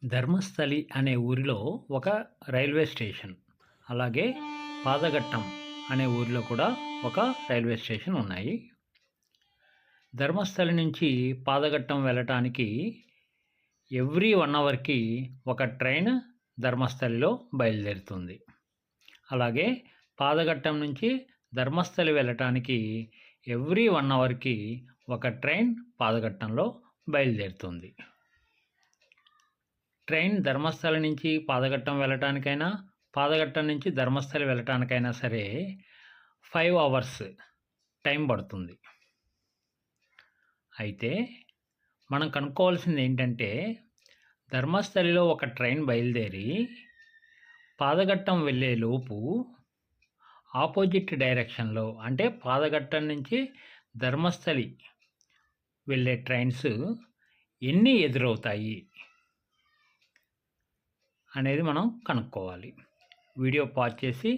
ధర్మస్థలి అనే ఊరిలో ఒక రైల్వే స్టేషన్, అలాగే పాదగట్టం అనే ఊరిలో కూడా ఒక రైల్వే స్టేషన్ ఉన్నాయి. ధర్మస్థలి నుంచి పాదగట్టం వెళ్ళటానికి ఎవ్రీ 1 అవర్‌కి ఒక ట్రైన్ ధర్మస్థలిలో బయలుదేరుతుంది. అలాగే పాదగట్టం నుంచి ధర్మస్థలి వెళ్ళటానికి ఎవ్రీ 1 అవర్‌కి ఒక ట్రైన్ పాదగట్టంలో బయలుదేరుతుంది. ట్రైన్ ధర్మస్థలి నుంచి పాదగట్టం వెళ్ళటానికైనా, పాదగట్టం నుంచి ధర్మస్థలి వెళ్ళటానికైనా సరే 5 అవర్స్ టైం పడుతుంది. అయితే మనం కనుక్కోవాల్సింది ఏంటంటే, ధర్మస్థలిలో ఒక ట్రైన్ బయలుదేరి పాదగట్టం వెళ్ళేలోపు ఆపోజిట్ డైరెక్షన్‌లో, అంటే పాదగట్టం నుంచి ధర్మస్థలి వెళ్ళే ట్రైన్స్ ఎన్ని ఎదురవుతాయి అనేది మనం కనుక్కోవాలి. వీడియో పాజ్ చేసి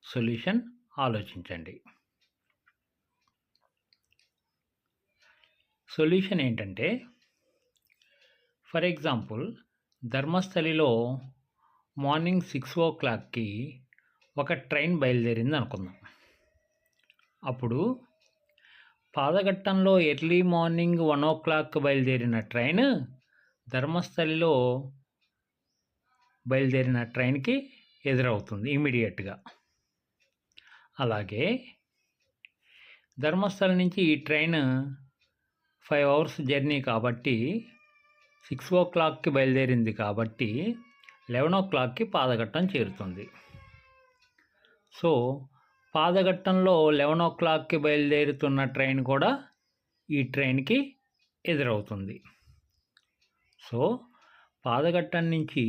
సొల్యూషన్ ఆలోచించండి. సొల్యూషన్ ఏంటంటే, ఫర్ ఎగ్జాంపుల్ ధర్మస్థలిలో మార్నింగ్ 6:00కి ఒక ట్రైన్ బయలుదేరింది అనుకుందాం. అప్పుడు పాదగట్టంలో ఎర్లీ మార్నింగ్ 1:00 బయలుదేరిన ట్రైన్ ధర్మస్థలిలో బయలుదేరిన ట్రైన్కి ఎదురవుతుంది ఇమీడియట్గా. అలాగే ధర్మస్థలి నుంచి ఈ ట్రైన్ 5 అవర్స్ జర్నీ కాబట్టి 6:00కి బయలుదేరింది కాబట్టి 11:00కి పాదగట్టం చేరుతుంది. సో పాదగట్టంలో 11:00కి బయలుదేరుతున్న ట్రైన్ కూడా ఈ ట్రైన్కి ఎదురవుతుంది. సో పాదగట్టం నుంచి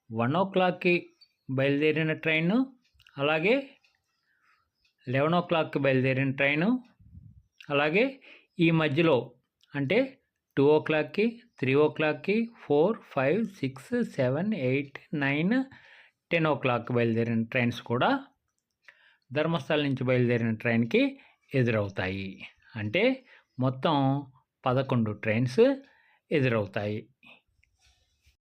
1:00కి బయలుదేరిన ట్రైను, అలాగే 11:00కి బయలుదేరిన ట్రైను, అలాగే ఈ మధ్యలో అంటే 2:00కి, 3:00కి, 4, 5, 6, 7, 8, 9, 10:00కి బయలుదేరిన ట్రైన్స్ కూడా ధర్మస్థలి నుంచి బయలుదేరిన ట్రైన్కి ఎదురవుతాయి. అంటే మొత్తం 11 ట్రైన్స్ ఎదురవుతాయి.